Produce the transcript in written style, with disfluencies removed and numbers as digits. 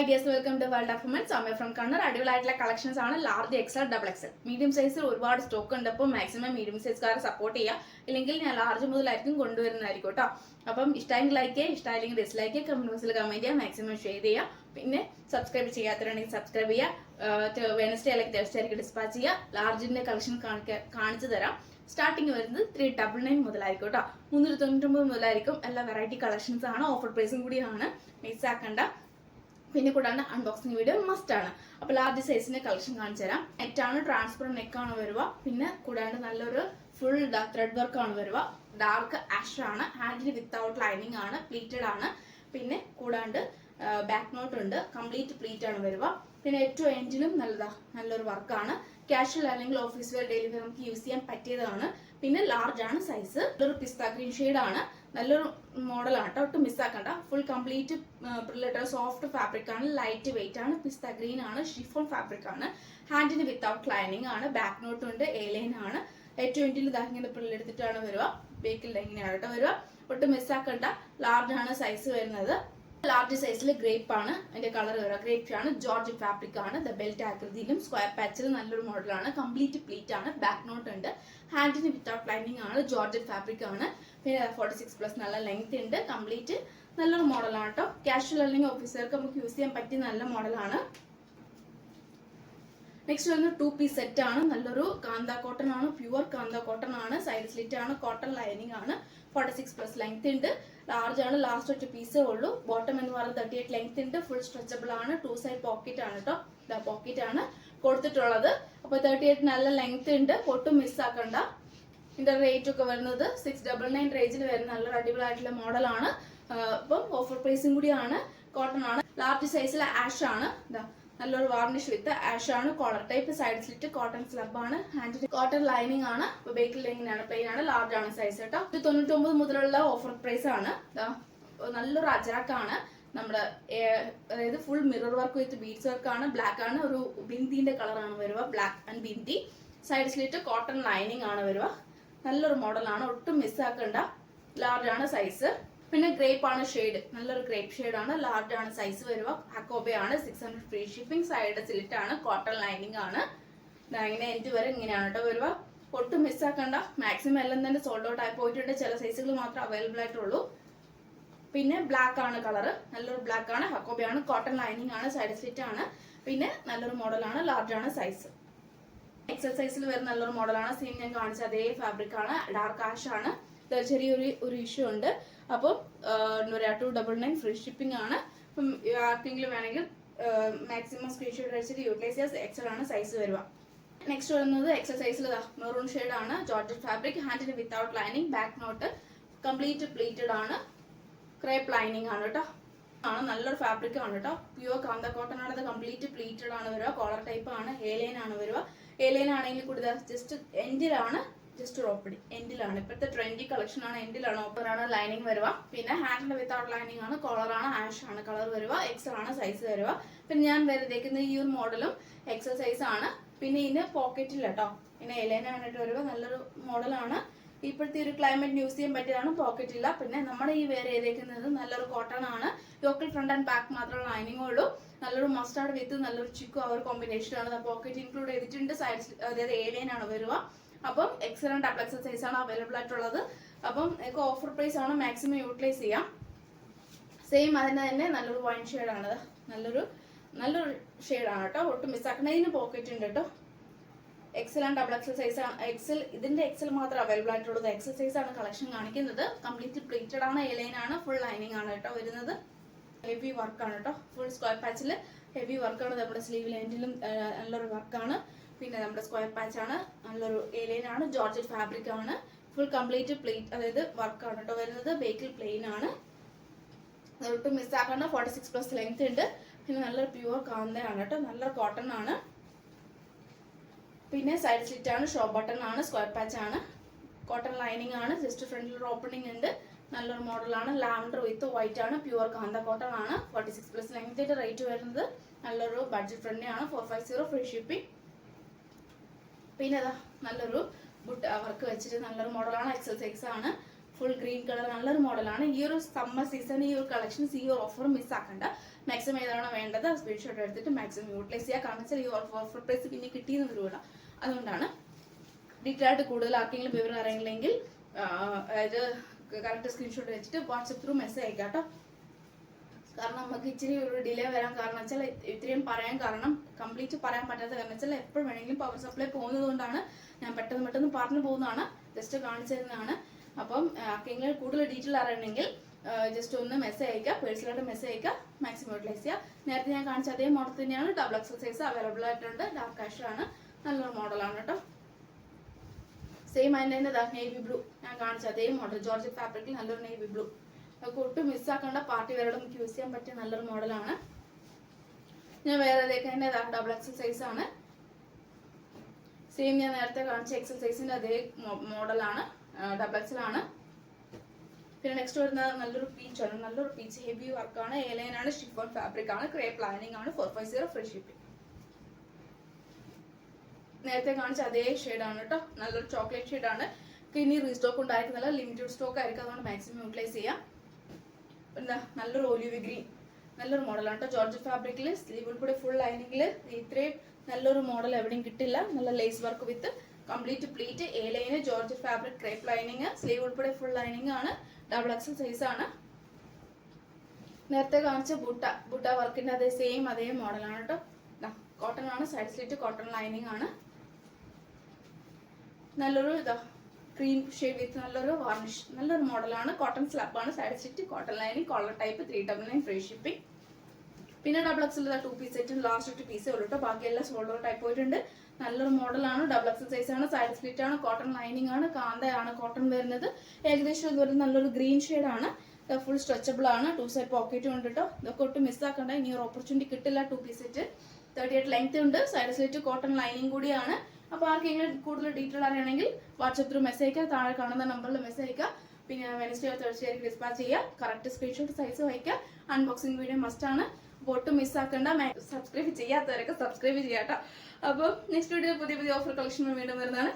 dears, welcome to World of Women. Samay from Kannur. അടിപൊളിയായിട്ടുള്ള collections ആണ്. Large XL, double XL, medium സൈസിൽ ഒരുപാട് stock ഉണ്ട്. അപ്പോൾ മാക്സിമം മീഡിയം സൈസുകാരെ സപ്പോർട്ട് ചെയ്യുക. ഇല്ലെങ്കിൽ ഞാൻ ലാർജ് മുതലായിരിക്കും കൊണ്ടുവരുന്നതായിരിക്കും കേട്ടോ. അപ്പം ഇഷ്ടമെങ്കിൽ ലൈക്ക് ചെയ്യുക, ഇഷ്ടമായില്ലെങ്കിൽ ഡിസ്ലൈക്ക് ചെയ്യുക, കമന്റ് ബോക്സിൽ കമന്റ് ചെയ്യുക, മാക്സിമം ഷെയർ ചെയ്യുക. പിന്നെ സബ്സ്ക്രൈബ് ചെയ്യാത്തവരുണ്ടെങ്കിൽ സബ്സ്ക്രൈബ് ചെയ്യുക. വെനസ്ഡേ അല്ലെങ്കിൽ തേഴ്സ്ഡേ ആയിരിക്കും ഡിസ്പാച്ച് ചെയ്യുക. ലാർജിന്റെ കളക്ഷൻ കാണിച്ചു തരാം. സ്റ്റാർട്ടിങ് വരുന്നത് 399 മുതലായിരിക്കും കേട്ടോ. 399 മുതലായിരിക്കും. എല്ലാ വെറൈറ്റി കളക്ഷൻസ് ആണ്. ഓഫർ പ്രൈസും കൂടിയാണ്, മിസ് ആക്കണ്ട. പിന്നെ കൂടാണ്ട് അൺബോക്സിംഗ് വീഡിയോ മസ്റ്റ് ആണ്. അപ്പോൾ ലാർജ് സൈസിന്റെ കളക്ഷൻ കാണിച്ചു തരാം. നെറ്റാണ്, ട്രാൻസ്പെറന്റ് നെക്കാണ് വരുക. പിന്നെ കൂടാണ്ട് നല്ലൊരു ഫുൾ ത്രെഡ് വർക്ക് ആണ് വരുക. ഡാർക്ക് ആഷ് ആണ്. ഹാൻഡിൽ വിത്തൗട്ട് ലൈനിങ് ആണ്, പ്ലീറ്റഡ് ആണ്. പിന്നെ കൂടാണ്ട് ബാക്ക് നോട്ട് ഉണ്ട്, കംപ്ലീറ്റ് പ്ലീറ്റ് ആണ് വരുക. പിന്നെ ഏറ്റവും എൻഡിലും നല്ലൊരു വർക്കാണ്. കാഷ്വൽ അല്ലെങ്കിൽ ഓഫീസ് വെയർ, ഡെയിലി വെയർ നമുക്ക് യൂസ് ചെയ്യാൻ പറ്റിയതാണ്. പിന്നെ ലാർജ് ആണ് സൈസ്. ഒരു പിസ്ത ഗ്രീൻ ഷെയ്ഡ് ആണ്. നല്ലൊരു മോഡലാണ് കേട്ടോ, ഒട്ടും മിസ്സാക്കണ്ട. ഫുൾ കംപ്ലീറ്റ് പ്രില്ലറ്റഡ് സോഫ്റ്റ് ഫാബ്രിക് ആണ്, ലൈറ്റ് വെയിറ്റ് ആണ്, പിസ്ത ഗ്രീൻ ആണ്, ഷിഫോൺ ഫാബ്രിക് ആണ്. ഹാൻഡിന് വിത്തൗട്ട് ലൈനിങ് ആണ്, ബാക്ക് നോട്ട് ഉണ്ട്, എലൈൻ ആണ്. ഏറ്റവും എൻഡിൽ ഇങ്ങനെ പ്രില്ലെടുത്തിട്ടാണ് വരിക. ബേക്കിൽ ഇങ്ങനെയാണ് കേട്ടോ വരിക. ഒട്ടും മിസ്സാക്കണ്ട. ലാർജ് ആണ് സൈസ് വരുന്നത്. ലാർജ് സൈസിൽ ഗ്രേപ്പ് ആണ് അതിന്റെ കളർ വരിക. ഗ്രേപ്പ് ആണ്, ജോർജ് ഫാബ്രിക് ആണ്. ബെൽറ്റ് ആകൃതിയിലും സ്ക്വയർ പാച്ചിലും നല്ലൊരു മോഡലാണ്. കംപ്ലീറ്റ് പ്ലീറ്റ് ആണ്, ബാക്ക് നോട്ട് ഉണ്ട്. ഹാൻഡിന് വിത്തൗട്ട് ലൈനിങ് ആണ്, ജോർജ് ഫാബ്രിക് ആണ്. പിന്നെ 46+ നല്ല ലെങ്ത് ഉണ്ട്. കംപ്ലീറ്റ് നല്ലൊരു മോഡലാണ് കേട്ടോ. കാഷ്വൽ അല്ലെങ്കിൽ ഓഫീസർക്ക് നമുക്ക് യൂസ് ചെയ്യാൻ പറ്റിയ നല്ല മോഡലാണ്. നെക്സ്റ്റ് വരുന്നത് 2 പീസ് സെറ്റ് ആണ്. നല്ലൊരു കാന്ത കോട്ടൺ ആണ്, പ്യുവർ കാന്ത കോട്ടൺ ആണ്. സൈഡ് സ്ലിറ്റ് ആണ്, കോട്ടൺ ലൈനിങ് ആണ്. 46+ ലെങ്ത് ഉണ്ട്. ലാർജ് ആണ്, ലാസ്റ്റ് ഒറ്റ പീസേ ഉള്ളൂ. ബോട്ടം എന്ന് പറയുന്നത് 38 ലെങ്ത് ഉണ്ട്. ഫുൾ സ്ട്രെച്ചബിൾ ആണ്. 2 സൈഡ് പോക്കറ്റ് ആണ് കേട്ടോ. പോക്കറ്റ് ആണ് കൊടുത്തിട്ടുള്ളത്. അപ്പൊ 38 നല്ല ലെങ്ത് ഉണ്ട്, ഒട്ടും മിസ് ആക്കണ്ട. ഇതിന്റെ റേറ്റ് ഒക്കെ വരുന്നത് 699 റേഞ്ചിൽ വരുന്ന നല്ലൊരു അടിപൊളിയായിട്ടുള്ള മോഡലാണ്. അപ്പം ഓഫർ പ്രൈസും കൂടിയാണ്. കോട്ടൺ ആണ്. ലാർജ് സൈസിൽ ആഷ് ആണ്. നല്ലൊരു വാർണിഷ് വിത്ത് ആഷ് ആണ്. Collar type, side slit, cotton slub ആണ്. ഹാൻഡിൽ കോട്ടൺ ലൈനിങ് ആണ്. ബേക്കിൽ ഇങ്ങനെയാണ്, പ്ലെയിൻ ആണ്. ലാർജ് ആണ് സൈസ് കേട്ടോ. 99 മുതലുള്ള ഓഫർ പ്രൈസ് ആണ്. നല്ലൊരു അജറാക്കാണ്. നമ്മുടെ അതായത് full mirror work with beads work ആണ്. ബ്ലാക്ക് ആണ്. ഒരു ബിന്ദിന്റെ കളറാണ് വരുക, black and bindi. Side slit cotton lining ആണ് വരുക. നല്ലൊരു മോഡലാണ്, ഒട്ടും മിസ്സാക്കണ്ട. ലാർജ് ആണ് സൈസ്. പിന്നെ ഗ്രേപ്പ് ആണ് ഷെയ്ഡ്, നല്ലൊരു ഗ്രേപ്പ് ഷെയ്ഡ് ആണ്. ലാർജ് ആണ് സൈസ് വരുക. ഹക്കോബെ ആണ്. 600 ഫ്രീ ഷിപ്പിംഗ്. സൈഡ് സ്ലിറ്റ് ആണ്, കോട്ടൺ ലൈനിങ് ആണ്. ഇങ്ങനെ എൻഡ് വരെ ഇങ്ങനെയാണ് കേട്ടോ വരുക. ഒട്ടും മിസ്സാക്കണ്ട. മാക്സിമം എല്ലാം തന്നെ സോൾഡ് ഔട്ട് ആയി പോയിട്ടുണ്ട്. ചില സൈസുകൾ മാത്രം അവൈലബിൾ ആയിട്ടുള്ളൂ. പിന്നെ ബ്ലാക്ക് ആണ് കളർ, നല്ലൊരു ബ്ലാക്ക് ആണ്. ഹക്കോബെ ആണ്, കോട്ടൺ ലൈനിങ് ആണ്, സൈഡ് സ്ലിറ്റ് ആണ്. പിന്നെ നല്ലൊരു മോഡലാണ്. ലാർജ് ആണ് സൈസ്. എക്സൽ സൈസിൽ വരുന്ന നല്ലൊരു മോഡലാണ്. സെയിം ഞാൻ കാണിച്ച അതേ ഫാബ്രിക് ആണ്. ഡാർക്ക് ആഷ് ആണ്. ചെറിയൊരു ഇഷ്യൂ ഉണ്ട്. അപ്പോൾ 299 ഫ്രീ ഷിപ്പിംഗ് ആണ്. അപ്പം ആർക്കെങ്കിലും വേണമെങ്കിൽ മാക്സിമം സ്ക്രീൻഷോട്ട് അടിച്ചിട്ട് യൂട്ടിലൈസ് ചെയ്യാം. എക്സൽ ആണ് സൈസ് വരുക. നെക്സ്റ്റ് വരുന്നത് എക്സൽ സൈസിൽ മെറൂൺ ഷെയ്ഡ് ആണ്. Georgette fabric. ഹാൻഡിന് without lining, back knot, complete pleated ആണ്. ക്രേപ്പ് ലൈനിങ് ആണ് കേട്ടോ. നല്ലൊരു ഫാബ്രിക് ആണ് കേട്ടോ. പ്യുവർ കാന്ത കോട്ടൺ ആണ്. അത് കംപ്ലീറ്റ് പ്ലീറ്റഡ് ആണ് വരിക. കോളർ ടൈപ്പ് ആണ്. എലൈൻ ആണ് വരിക. എലൈൻ ആണെങ്കിൽ കൂടുതൽ ജസ്റ്റ് എൻഡിലാണ്, ജസ്റ്റ് ഓപ്പണിംഗ് എൻഡിലാണ്. ഇപ്പോഴത്തെ ട്രെൻഡി കളക്ഷൻ ആണ്. എൻഡിലാണ്, ഓപ്പൺ ആണ് ലൈനിങ് വരുക. പിന്നെ ഹാൻഡിൽ വിത്തൗട്ട് ലൈനിങ് ആണ്. കോളർ ആണ്, ആഷ് ആണ് കളർ വരുക. എക്സൽ ആണ് സൈസ് വരുക. പിന്നെ ഞാൻ വരുന്നേക്കുന്ന ഈ ഒരു മോഡലും എക്സൽ സൈസ് ആണ്. പിന്നെ ഇതിന് പോക്കറ്റില്ല കേട്ടോ. പിന്നെ എലൈൻ ആയിട്ട് വരുക. നല്ലൊരു മോഡലാണ്. ഇപ്പോഴത്തെ ഒരു ക്ലൈമറ്റ് യൂസ് ചെയ്യാൻ പറ്റിയതാണ്. പോക്കറ്റ് ഇല്ല. പിന്നെ നമ്മുടെ ഈ വേറെ ചെയ്തേക്കുന്നത് നല്ലൊരു കോട്ടൺ ആണ്. ലോക്കൽ ഫ്രണ്ട് ആൻഡ് ബാക്ക് മാത്രമേ ലൈനിങ് ഉള്ളൂ. നല്ലൊരു മസ്റ്റാർഡ് വിത്ത് നല്ലൊരു ചിക്കു ആ ഒരു കോമ്പിനേഷൻ ആണ്. പോക്കറ്റ് ഇൻക്ലൂഡ് ചെയ്തിട്ടുണ്ട്. സൈഡ് അതായത് എലൈൻ ആണ് വരുക. അപ്പം Excel and double XL size ആണ് അവൈലബിൾ ആയിട്ടുള്ളത്. അപ്പം ഓഫർ പ്രൈസ് ആണ്, മാക്സിമം യൂട്ടിലൈസ് ചെയ്യാം. സെയിം അതിന് തന്നെ നല്ലൊരു വൈൻ ഷെയ്ഡ് ആണ്. നല്ലൊരു ഷെയ്ഡ് ആണ് കേട്ടോ. ഒട്ടും മിസ്സാക്കുന്നതിന് പോക്കറ്റ് ഉണ്ട് കേട്ടോ. Excel and double XL size ആണ്. ഇതിന്റെ എക്സൽ മാത്രം അവൈലബിൾ ആയിട്ടുള്ളത്. എക്സൽ സൈസ് ആണ് കളക്ഷൻ കാണിക്കുന്നത്. കംപ്ലീറ്റ് പ്ലീറ്റഡ് ആണ്, എലൈൻ ആണ്, ഫുൾ ലൈനിങ് ആണ് കേട്ടോ വരുന്നത്. ഹെവി വർക്കാണ് കേട്ടോ. ഫുൾ സ്ക്വയർ പാച്ചിൽ ഹെവി വർക്കാണ്. നമ്മുടെ സ്ലീവ് ലെൻഡിലും നല്ലൊരു വർക്കാണ്. പിന്നെ നമ്മുടെ സ്ക്വയർ പാച്ച് ആണ്. നല്ലൊരു എലൈൻ ആണ്. ജോർജറ്റ് ഫാബ്രിക് ആണ്. ഫുൾ കംപ്ലീറ്റ് പ്ലീറ്റ് അതായത് വർക്കാണ് കേട്ടോ വരുന്നത്. ബേക്കിൽ പ്ലെയിൻ ആണ്. ഒട്ടും മിസ്സാക്കേണ്ട. 46+ ലെങ്ത് ഉണ്ട്. പിന്നെ നല്ലൊരു പ്യുവർ കാന്തയാണ് കേട്ടോ. നല്ലൊരു കോട്ടൺ ആണ്. പിന്നെ സൈഡ് സ്ലിറ്റ് ആണ്, ഷോ ബട്ടൺ ആണ്, സ്ക്വയർ പാച്ച് ആണ്, കോട്ടൺ ലൈനിങ് ആണ്. ജസ്റ്റ് ഫ്രണ്ടിൽ ഒരു ഓപ്പണിംഗ് ഉണ്ട്. നല്ലൊരു മോഡലാണ്. ലാവൻഡർ വിത്ത് വൈറ്റ് ആണ്. പ്യുവർ കാന്ത കോട്ടൺ ആണ്. 46+ ലെങ്ത്തിന്റെ റേറ്റ് വരുന്നത് നല്ലൊരു ബഡ്ജറ്റ് ഫ്രണ്ട്ലി ആണ്. 450 ഫ്രീ ഷിപ്പിംഗ്. പിന്നെ നല്ലൊരു ബുട്ട് വർക്ക് വെച്ചിട്ട് നല്ലൊരു മോഡലാണ്. എക്സൽ സൈസ് ആണ്. ഫുൾ ഗ്രീൻ കളർ നല്ലൊരു മോഡലാണ്. ഈ ഒരു സമ്മർ സീസൺ ഈ ഒരു കളക്ഷൻസ് ഈ ഒരു ഓഫർ മിസ് ആക്കണ്ട. മാക്സിമം ഏതാണോ വേണ്ടത് സ്ക്രീൻഷോട്ട് എടുത്തിട്ട് മാക്സിമം യൂട്ടിലൈസ് ചെയ്യുക. കാരണം വെച്ചാൽ ഈ ഓഫർ പ്രൈസ് പിന്നെ കിട്ടിയെന്ന് വരുമല്ലോ, അതുകൊണ്ടാണ്. ഡീറ്റെയിൽ ആയിട്ട് കൂടുതൽ ആർക്കെങ്കിലും വിവരം അറിയില്ലെങ്കിൽ അതായത് കറക്റ്റ് സ്ക്രീൻഷോട്ട് വെച്ചിട്ട് വാട്സപ്പ് ത്രൂ മെസ്സേജ് അയക്കാം കേട്ടോ. കാരണം നമുക്ക് ഇച്ചിരി ഒരു ഡിലേ വരാൻ കാരണം വെച്ചാൽ ഇത്രയും പറയാൻ കാരണം കംപ്ലീറ്റ് പറയാൻ പറ്റാത്ത കാരണം വെച്ചാൽ എപ്പോഴും വേണമെങ്കിലും പവർ സപ്ലൈ പോകുന്നത് കൊണ്ടാണ് ഞാൻ പെട്ടെന്ന് പറഞ്ഞു പോകുന്നതാണ്, ജസ്റ്റ് കാണിച്ചു തരുന്നതാണ്. അപ്പം ആർക്കെങ്കിലും കൂടുതൽ ഡീറ്റെയിൽ അറിയണമെങ്കിൽ ജസ്റ്റ് ഒന്ന് മെസ്സേജ് അയക്കുക, പേഴ്സണലായിട്ട് മെസ്സേജ് അയക്കുക, മാക്സിമം യൂട്ടിലൈസ് ചെയ്യുക. നേരത്തെ ഞാൻ കാണിച്ച അതേ മോഡൽ തന്നെയാണ്, ഡബിൾ എക്സൽ സൈസ് അവൈലബിൾ ആയിട്ടുണ്ട്. ഡാർക്ക് ആഷാണ്, നല്ലൊരു മോഡലാണ് കേട്ടോ. സെയിം അതിൻ്റെ തന്നെ നേവി ബ്ലൂ ഞാൻ കാണിച്ച അതേ മോഡൽ, ജോർജറ്റ് ഫാബ്രിക്കിൽ നല്ലൊരു നേവി ബ്ലൂ. നമുക്ക് ഒട്ടും മിസ്സാക്കേണ്ട, പാർട്ടി വെയറോട് നമുക്ക് യൂസ് ചെയ്യാൻ പറ്റിയ നല്ലൊരു മോഡലാണ്. ഞാൻ വേറെ തന്നെ ഡബിൾ എക്സൽ സൈസ് ആണ്. സെയിം ഞാൻ നേരത്തെ കാണിച്ച എക്സൽ സൈസിന്റെ അതേ മോഡലാണ്, ഡബിൾ എക്സൽ ആണ്. പിന്നെ നെക്സ്റ്റ് വരുന്നത് നല്ലൊരു പീച്ച് ആണ്, നല്ലൊരു പീച്ച് ഹെവി വർക്കാണ്, എയർലൈൻ ആണ്, ഷിഫോൺ ഫാബ്രിക് ആണ്, ക്രേപ്പ് ലൈനിങ് ആണ്, 450 ഫ്രീ ഷിപ്പിംഗ്. നേരത്തെ കാണിച്ച അതേ ഷെയ്ഡാണ് കേട്ടോ, നല്ലൊരു ചോക്ലേറ്റ് ഷെയ്ഡാണ്. ഇനി റീസ്റ്റോക്ക് ഉണ്ടായിരിക്കുന്നില്ല, ലിമിറ്റഡ് സ്റ്റോക്ക് ആയിരിക്കും, അതുകൊണ്ട് മാക്സിമം യൂട്ടിലൈസ് ചെയ്യാം. എന്താ നല്ലൊരു ഒലിവ് ഗ്രീൻ, നല്ലൊരു മോഡലാണ് കേട്ടോ. ജോർജറ്റ് ഫാബ്രിക്കിൽ സ്ലീവ് ഉൾപ്പെടെ ഫുൾ ലൈനിങ്ങിൽ ഇത്രയും നല്ലൊരു മോഡൽ എവിടെയും കിട്ടില്ല. നല്ല lace work with complete pleat, A line, georgette fabric, crepe lining, sleeve ഉൾപ്പെടെ ഫുൾ ലൈനിങ് ആണ്, ഡബിൾ എക്സൽ സൈസ് ആണ്. നേരത്തെ കാണിച്ച ബുട്ട വർക്കിന്റെ അതേ സെയിം അതേ മോഡലാണ് കേട്ടോ. കോട്ടൺ ആണ്, സൈഡ് സ്ലിറ്റ് കോട്ടൺ ലൈനിങ് ആണ്. നല്ലൊരു ക്രീം ഷെയ്ഡ് വിത്ത് നല്ലൊരു വാർണിഷ്, നല്ലൊരു മോഡലാണ്. കോട്ടൺ സ്ലാപ്പാണ്, side stitch cotton lining, collar type, 399 free shipping. പിന്നെ ഡബിൾ എക്സൽ 2 പീസ് സെറ്റും ലാസ്റ്റ് 2 പീസേ ഉള്ളൂ കേട്ടോ, ബാക്കിയെല്ലാം ഷോൾഡർ ടൈപ്പ് പോയിട്ടുണ്ട്. നല്ലൊരു മോഡലാണ്, ഡബിൾ എക്സൽ സൈസ് ആണ്, സൈഡ് സ്ലിറ്റ് ആണ്, കോട്ടൺ ലൈനിങ് ആണ്, കാന്തയാണ് കോട്ടൺ വരുന്നത്. ഏകദേശം ഇത് വരുന്നത് നല്ലൊരു ഗ്രീൻ ഷെയ്ഡാണ്, ഫുൾ സ്ട്രെച്ചബിൾ ആണ്, 2 സൈഡ് പോക്കറ്റും ഉണ്ട് കേട്ടോ. ഇതൊക്കെ ഒട്ടും മിസ്സാക്കണ്ട, ഇനി ഒരു ഓപ്പർച്യൂണിറ്റി കിട്ടില്ല. 2 പീസ് സെറ്റ് 38 ലെങ്ത് ഉണ്ട്, സൈഡ് സ്ലിറ്റ് കോട്ടൺ ലൈനിങ് കൂടിയാണ്. അപ്പോൾ ആർക്കെങ്കിലും കൂടുതൽ ഡീറ്റെയിൽ അറിയണമെങ്കിൽ വാട്സപ്പ് ത്രൂ മെസ്സേജ് അയക്കുക, താഴെ കാണുന്ന നമ്പറിൽ മെസ്സേജ് അയക്കുക. പിന്നെ വെനസ്ഡേ തേഴ്സ്ഡേ ആയിരിക്കും ഡിസ്പാച്ച് ചെയ്യുക. കറക്റ്റ് സ്ക്രീൻഷോട്ട് സൈസ് വയ്ക്കുക. അൺബോക്സിംഗ് വീഡിയോ മസ്റ്റ് ആണ്, അപ്പോൾ ഒട്ടും മിസ്സാക്കേണ്ട. സബ്സ്ക്രൈബ് ചെയ്യാത്തവരൊക്കെ സബ്സ്ക്രൈബ് ചെയ്യാട്ടോ. അപ്പോൾ നെക്സ്റ്റ് വീഡിയോ പുതിയ ഓഫർ കളക്ഷൻ വീണ്ടും വരുന്നതാണ്.